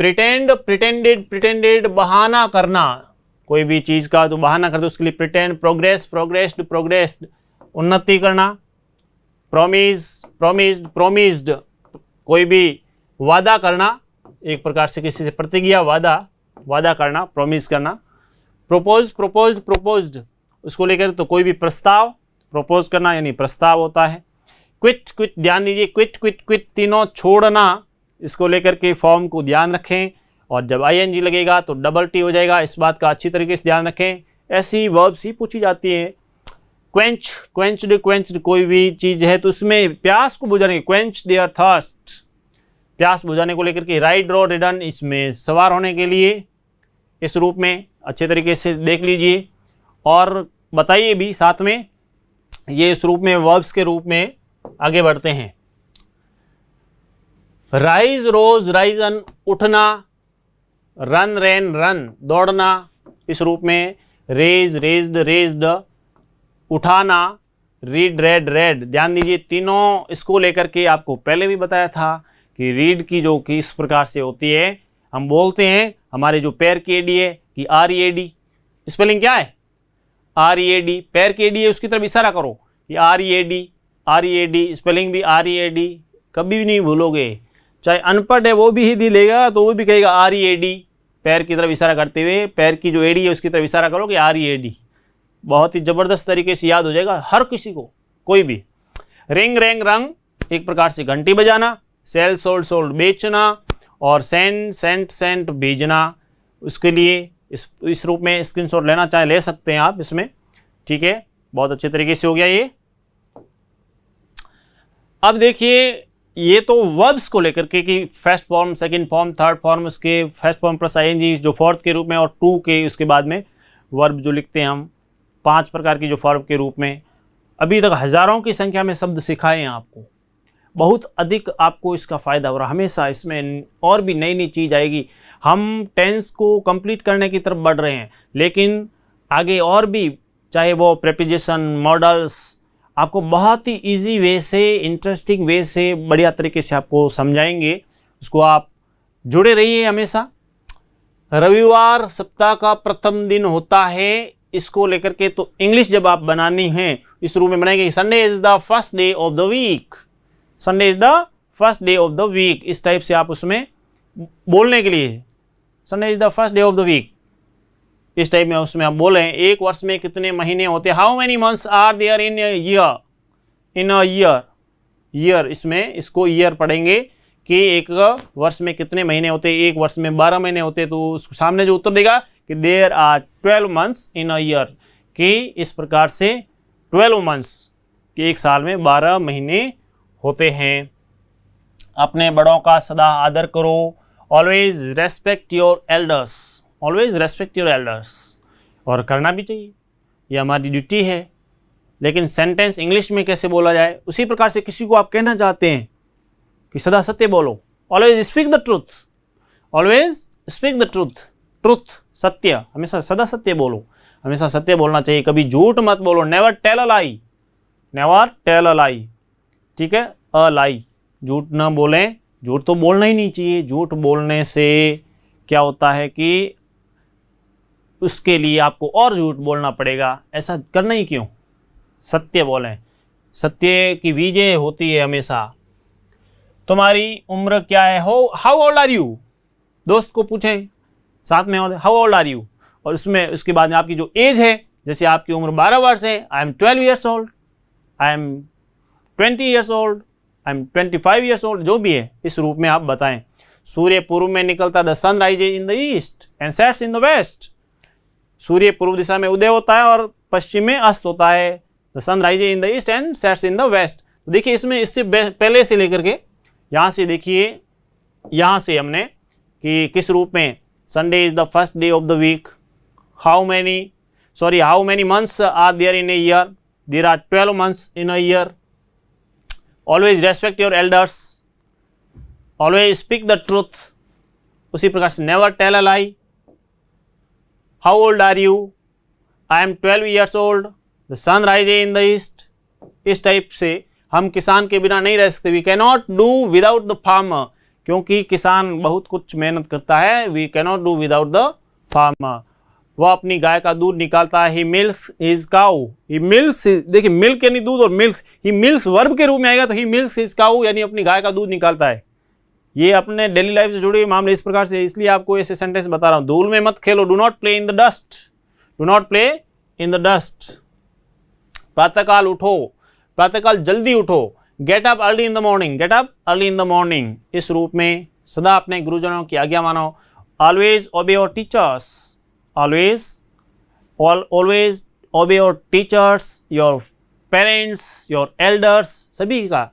प्रिटेंड प्रिटेंडेड प्रिटेंडेड, बहाना करना, कोई भी चीज़ का तो बहाना करते उसके लिए प्रिटेंड। प्रोग्रेस प्रोग्रेस्ड प्रोग्रेस्ड, उन्नति करना। प्रोमिस प्रोमिस्ड प्रोमिस्ड, कोई भी वादा करना, एक प्रकार से किसी से प्रतिज्ञा, वादा करना, प्रॉमिस करना। प्रोपोज प्रोपोज्ड प्रोपोज्ड, उसको लेकर तो कोई भी प्रस्ताव, प्रोपोज करना यानी प्रस्ताव होता है। क्विट क्विट, ध्यान दीजिए, क्विट क्विट क्विट, तीनों छोड़ना, इसको लेकर के फॉर्म को ध्यान रखें। और जब ING लगेगा तो डबल T हो जाएगा, इस बात का अच्छी तरीके से ध्यान रखें। ऐसी वर्ब्स ही पूछी जाती है। क्वेंच क्वेंच्ड क्वेंच्ड, कोई भी चीज़ है तो उसमें प्यास को बुझाने, क्वेंच देयर थर्स्ट, प्यास बुझाने को लेकर के। राइड रो रिडन, इसमें सवार होने के लिए, इस रूप में अच्छे तरीके से देख लीजिए और बताइए भी साथ में। ये इस रूप में वर्ब्स के रूप में आगे बढ़ते हैं। राइज रोज राइजन, उठना। रन रेन रन, दौड़ना, इस रूप में। रेज रेज्ड रेज्ड, उठाना। रीड रेड रेड, ध्यान दीजिए, तीनों इसको लेकर के आपको पहले भी बताया था कि रीड की जो कि इस प्रकार से होती है, हम बोलते हैं हमारे जो पैर की एडी है कि READ, स्पेलिंग क्या है READ, पैर की एडी है उसकी तरफ इशारा करो कि READ, स्पेलिंग भी READ, कभी भी नहीं भूलोगे। चाहे अनपढ़ है वो भी हिंदी लेगा तो वो भी कहेगा READ, पैर की तरफ इशारा करते हुए, पैर की जो एडी है उसकी तरफ इशारा करो कि READ, बहुत ही ज़बरदस्त तरीके से याद हो जाएगा हर किसी को, कोई भी। रिंग रेंग रंग, एक प्रकार से घंटी बजाना। सेल सोल्ड सोल्ड, बेचना। और सेंड सेंट सेंट, भेजना, उसके लिए इस रूप में स्क्रीनशॉट लेना चाहे ले सकते हैं आप इसमें, ठीक है। बहुत अच्छे तरीके से हो गया ये। अब देखिए ये तो वर्ब्स को लेकर के कि first form, second form, third form, उसके फर्स्ट फॉर्म प्लस आईएनजी जो फोर्थ के रूप में, और टू के उसके बाद में वर्ब जो लिखते हैं हम 5 प्रकार की जो फॉर्म के रूप में। अभी तक हज़ारों की संख्या में शब्द सिखाए हैं आपको, बहुत अधिक आपको इसका फ़ायदा हो रहा है। हमेशा इसमें और भी नई नई चीज़ आएगी। हम टेंस को कंप्लीट करने की तरफ बढ़ रहे हैं, लेकिन आगे और भी, चाहे वो प्रेपोजिशन, मॉडल्स, आपको बहुत ही इजी वे से, इंटरेस्टिंग वे से, बढ़िया तरीके से आपको समझाएंगे। उसको आप जुड़े रहिए हमेशा। रविवार सप्ताह का प्रथम दिन होता है, इसको लेकर के तो इंग्लिश जब आप बनानी है इस रूप में बनाएंगे, Sunday is the first day of the week, Sunday is the first day of the week, इस टाइप से आप उसमें बोलने के लिए, Sunday is the first day of the week, इस टाइप में उसमें आप बोलें। एक वर्ष में कितने महीने होते हैं, how many months are there in year, in a year, year, इसमें इसको ईयर पढ़ेंगे कि एक वर्ष में कितने महीने होते हैं। एक वर्ष में 12 महीने होते हैं, तो उसके सामने जो उत्तर देगा कि there are 12 months in a year, कि इस प्रकार से 12 मंथ्स, कि एक साल में 12 महीने होते हैं। अपने बड़ों का सदा आदर करो, always respect your elders, always respect your elders, और करना भी चाहिए, ये हमारी ड्यूटी है। लेकिन सेंटेंस इंग्लिश में कैसे बोला जाए, उसी प्रकार से किसी को आप कहना चाहते हैं कि सदा सत्य बोलो, always speak the truth, always speak the truth, truth सत्य, हमेशा सदा सत्य बोलो, हमेशा सत्य बोलना चाहिए, कभी झूठ मत बोलो, never tell a lie, never tell a lie, ठीक है, अ लाई, झूठ ना बोलें, झूठ तो बोलना ही नहीं चाहिए। झूठ बोलने से क्या होता है कि उसके लिए आपको और झूठ बोलना पड़ेगा, ऐसा करना ही क्यों, सत्य बोलें, सत्य की विजय होती है हमेशा। तुम्हारी उम्र क्या है, हाउ ओल्ड आर यू, दोस्त को पूछें साथ में, हाउ ओल्ड आर यू, और उसमें उसके बाद में आपकी जो एज है, जैसे आपकी उम्र 12 वर्ष है, आई am 12 years old, I am 20 years old, I am 25 years old, जो भी है इस रूप में आप बताएं। सूर्य पूर्व में निकलता, the sun rises in the east and sets in the west, सूर्य पूर्व दिशा में उदय होता है और पश्चिम में अस्त होता है, the sun rises in the east and sets in the west. तो देखिए इसमें इससे पहले से लेकर के यहाँ से देखिए, यहाँ से हमने कि किस रूप में, Sunday is the first day of the week, how many months are there in a year, there are 12 months in a year, always respect your elders, always speak the truth, उसी प्रकार से never tell a lie, how old are you, I am 12 years old, the sun rises in the east. इस type से हम किसान के बिना नहीं रह सकते, we can not do without the farmer, क्योंकि किसान बहुत कुछ मेहनत करता है, we can not do without the farmer. वह अपनी गाय का दूध निकालता है, he milks his cow, he milks, देखिए मिल्क यानी दूध और मिल्क्स, ही मिल्क्स वर्ब के रूप में आएगा, तो ही मिल्क्स हिज काऊ यानी अपनी गाय का दूध निकालता है। ये अपने डेली लाइफ से जुड़े मामले इस प्रकार से, इसलिए आपको ऐसे सेंटेंस बता रहा हूँ। धूल में मत खेलो, do not play in the dust, do not play in the dust. प्रातःकाल उठो, प्रातःकाल जल्दी उठो, get up early in the morning, get up early in the morning, इस रूप में सदा अपने गुरुजनों की आज्ञा मानो। ऑलवेज ओबे योर टीचर्स, ऑलवेज ओबे your teachers, your parents, your elders, सभी का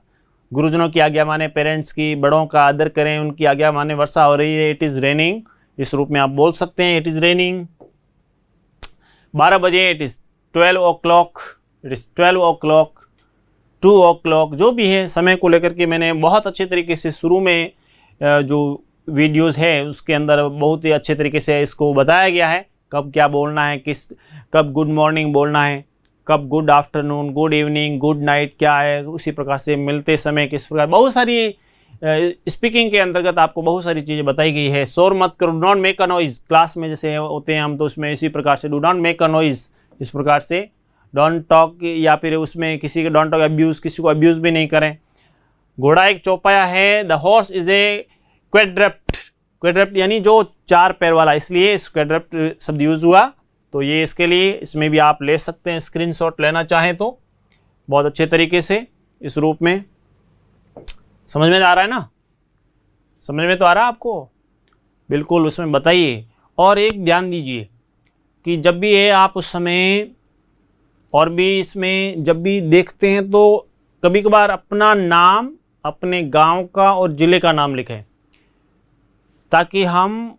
गुरुजनों की आज्ञा माने, पेरेंट्स की, बड़ों का आदर करें, उनकी आज्ञा माने। वर्षा हो रही है, इट इज़ रेनिंग, इस रूप में आप बोल सकते हैं, इट इज़ रेनिंग। 12 बजे, it is 12 o'clock, it is 12 o'clock, 2 o'clock, जो भी है समय को लेकर के मैंने बहुत अच्छे तरीके से शुरू में जो वीडियोस है उसके अंदर बहुत ही अच्छे तरीके से इसको बताया गया है, कब क्या बोलना है, कब गुड मॉर्निंग बोलना है, कब good afternoon, good evening, good night क्या है, उसी प्रकार से मिलते समय किस प्रकार, बहुत सारी स्पीकिंग के अंतर्गत आपको बहुत सारी चीज़ें बताई गई है। शोर मत करो, do not make a noise, class में जैसे होते हैं हम तो उसमें इसी प्रकार से do not make a noise, इस प्रकार से डोंट टॉक, या फिर उसमें किसी के डोंट टॉक अब्यूज़, किसी को अब्यूज़ भी नहीं करें। घोड़ा एक चौपाया है, द हॉर्स इज ए क्वेड्रप्ट, क्वेड्रप्ट यानी जो 4 पैर वाला, इसलिए इस क्वेड्रप्ट शब्द यूज़ हुआ, तो ये इसके लिए, इसमें भी आप ले सकते हैं स्क्रीनशॉट लेना चाहें तो बहुत अच्छे तरीके से इस रूप में। समझ में आ रहा है ना, समझ में तो आ रहा है आपको, बिल्कुल उसमें बताइए। और एक ध्यान दीजिए कि जब भी ये आप उस समय और भी इसमें जब भी देखते हैं तो कभी कभार अपना नाम, अपने गांव का और ज़िले का नाम लिखें, ताकि हम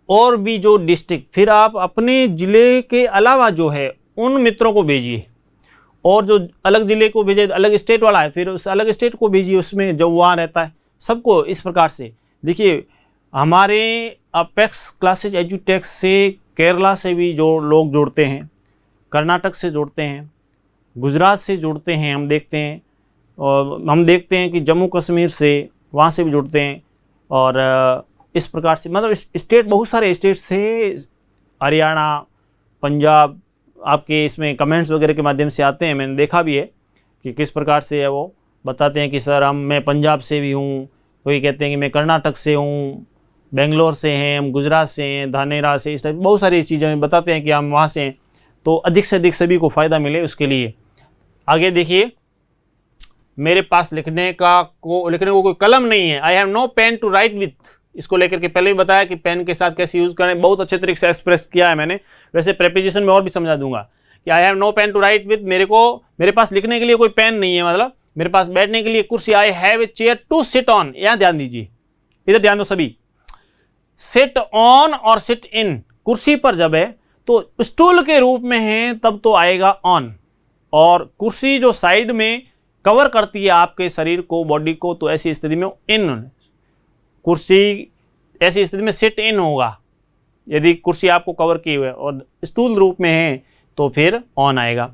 और भी जो डिस्ट्रिक्ट, फिर आप अपने ज़िले के अलावा जो है उन मित्रों को भेजिए, और जो अलग ज़िले को भेजे, अलग स्टेट वाला है फिर उस अलग स्टेट को भेजिए, उसमें जो वहाँ रहता है सबको। इस प्रकार से देखिए, हमारे अपेक्स क्लासेज एजुटेक से केरला से भी जो लोग जुड़ते हैं, कर्नाटक से जुड़ते हैं, गुजरात से जुड़ते हैं, हम देखते हैं, और हम देखते हैं कि जम्मू कश्मीर से वहाँ से भी जुड़ते हैं। और इस प्रकार से मतलब स्टेट, बहुत सारे स्टेट से, हरियाणा, पंजाब, आपके इसमें कमेंट्स वगैरह के माध्यम से आते हैं, मैंने देखा भी है कि किस प्रकार से है। वो बताते हैं कि सर मैं पंजाब से भी हूँ, कोई कहते हैं कि मैं कर्नाटक से हूँ, बेंगलोर से हैं, हम गुजरात से हैं, धानेरा से, इस टाइप बहुत सारी चीज़ें बताते हैं कि हम वहाँ से हैं। तो अधिक से अधिक सभी को फ़ायदा मिले उसके लिए। आगे देखिए, मेरे पास लिखने को कोई कलम नहीं है। I have no pen to write with, इसको लेकर के पहले ही बताया कि पेन के साथ कैसे यूज़ करें, बहुत अच्छे तरीके से एक्सप्रेस किया है मैंने। वैसे प्रेपोजिशन में और भी समझा दूंगा कि I have no pen to write with, मेरे पास लिखने के लिए कोई पेन नहीं है, मतलब मेरे पास बैठने के लिए कुर्सी। I have a chair to sit on, यहाँ ध्यान दीजिए, इधर ध्यान दो सभी। सिट ऑन और सिट इन, कुर्सी पर जब है तो स्टूल के रूप में है तब तो आएगा ऑन, और कुर्सी जो साइड में कवर करती है आपके शरीर को, बॉडी को, तो ऐसी स्थिति में इन, कुर्सी ऐसी स्थिति में सिट इन होगा यदि कुर्सी आपको कवर की हुई है, और स्टूल रूप में है तो फिर ऑन आएगा।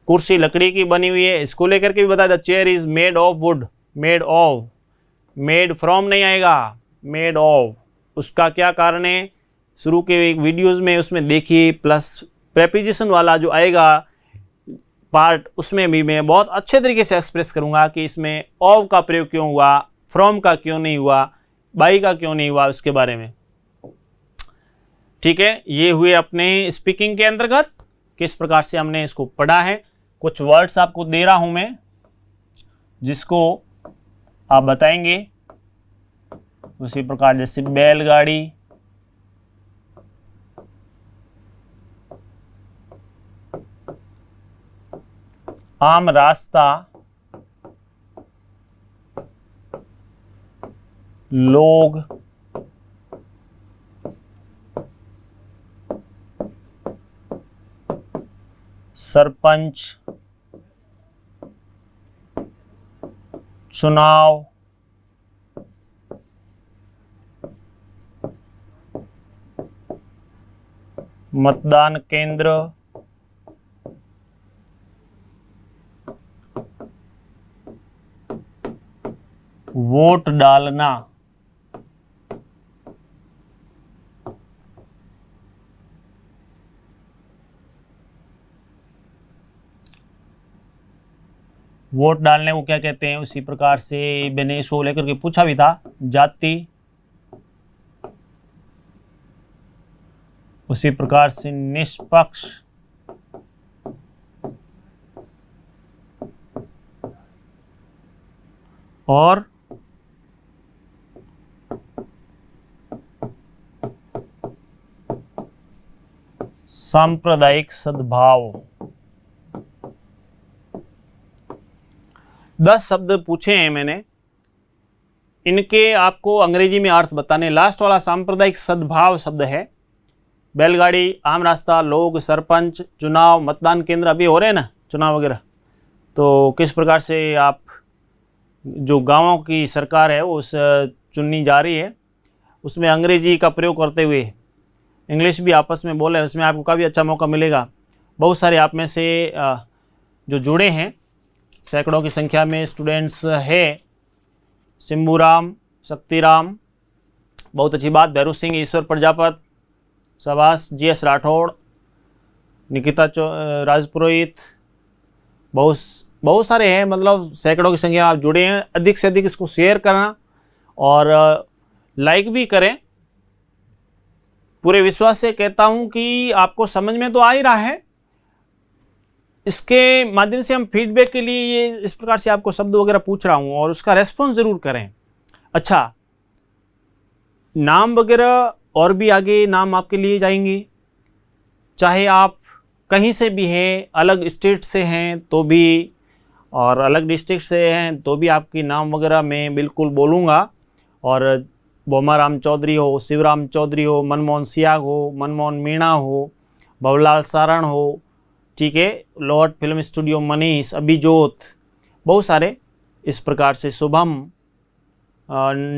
कुर्सी लकड़ी की बनी हुई है, इसको लेकर के भी बताया था। Chair is made of would, made of, made from नहीं आएगा, मेड ऑफ। उसका क्या कारण है, शुरू के एक वीडियोस में उसमें देखिए, प्लस प्रेपोजिशन वाला जो आएगा पार्ट, उसमें भी मैं बहुत अच्छे तरीके से एक्सप्रेस करूंगा कि इसमें ऑफ का प्रयोग क्यों हुआ, फ्रॉम का क्यों नहीं हुआ, बाई का क्यों नहीं हुआ, उसके बारे में। ठीक है, ये हुए अपने स्पीकिंग के अंतर्गत, किस प्रकार से हमने इसको पढ़ा है। कुछ वर्ड्स आपको दे रहा हूं मैं, जिसको आप बताएंगे उसी प्रकार, जैसे बैलगाड़ी, आम रास्ता, लोग, सरपंच, चुनाव, मतदान केंद्र, वोट डालना, वोट डालने को क्या कहते हैं, उसी प्रकार से मैंने इसको लेकर के पूछा भी था। जाति, उसी प्रकार से निष्पक्ष, और सांप्रदायिक सद्भाव। 10 शब्द पूछे हैं मैंने, इनके आपको अंग्रेजी में अर्थ बताने। लास्ट वाला सांप्रदायिक सद्भाव शब्द है। बैलगाड़ी, आम रास्ता, लोग, सरपंच, चुनाव, मतदान केंद्र, अभी हो रहे हैं ना चुनाव वगैरह, तो किस प्रकार से आप जो गांवों की सरकार है उस चुननी जा रही है, उसमें अंग्रेजी का प्रयोग करते हुए इंग्लिश भी आपस में बोले, उसमें आपको काफ़ी अच्छा मौका मिलेगा। बहुत सारे आप में से जो जुड़े हैं, सैकड़ों की संख्या में स्टूडेंट्स है। सिंबूराम, शक्तिराम, बहुत अच्छी बात। भैरू सिंह, ईश्वर प्रजापत, शाबाश। GS राठौड़, निकिता राजपुरोहित, बहुत सारे हैं, मतलब सैकड़ों की संख्या आप जुड़े हैं। अधिक से अधिक इसको शेयर करना और लाइक भी करें। पूरे विश्वास से कहता हूं कि आपको समझ में तो आ ही रहा है। इसके माध्यम से हम फीडबैक के लिए ये इस प्रकार से आपको शब्द वगैरह पूछ रहा हूं, और उसका रेस्पॉन्स ज़रूर करें। अच्छा, नाम वगैरह और भी आगे नाम आपके लिए जाएंगे, चाहे आप कहीं से भी हैं, अलग स्टेट से हैं तो भी, और अलग डिस्ट्रिक्ट से हैं तो भी आपकी नाम वगैरह मैं बिल्कुल बोलूँगा। और बोमाराम चौधरी हो, शिवराम चौधरी हो, मनमोहन सियाग हो, मनमोहन मीणा हो, भवलाल सारण हो, ठीक है, Lord film studio Manish, Abhijot, बहुत सारे इस प्रकार से, शुभम,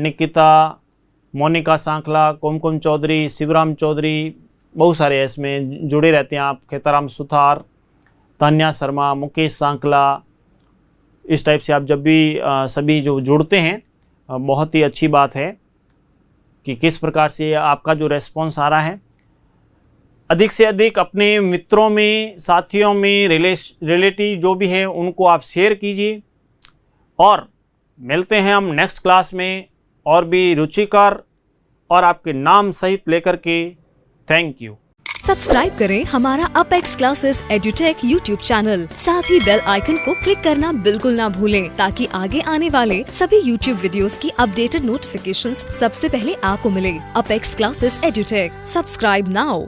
निकिता, मोनिका सांखला, कुमकुम चौधरी, शिवराम चौधरी, बहुत सारे इसमें जुड़े रहते हैं आप, खेताराम सुथार, तान्या शर्मा, मुकेश सांखला, इस टाइप से आप जब भी सभी जो जुड़ते हैं, बहुत ही अच्छी बात है कि किस प्रकार से आपका जो रेस्पॉन्स आ रहा है। अधिक से अधिक अपने मित्रों में, साथियों में, रिलेटिव जो भी हैं उनको आप शेयर कीजिए। और मिलते हैं हम नेक्स्ट क्लास में और भी रुचिकर और आपके नाम सहित लेकर के। Thank you. सब्सक्राइब करें हमारा apex classes edutech YouTube channel, साथ ही बेल आइकन को क्लिक करना बिल्कुल ना भूलें, ताकि आगे आने वाले सभी यूट्यूब वीडियोस की अपडेटेड नोटिफिकेशंस सबसे पहले आपको मिले। Apex classes edutech, subscribe now.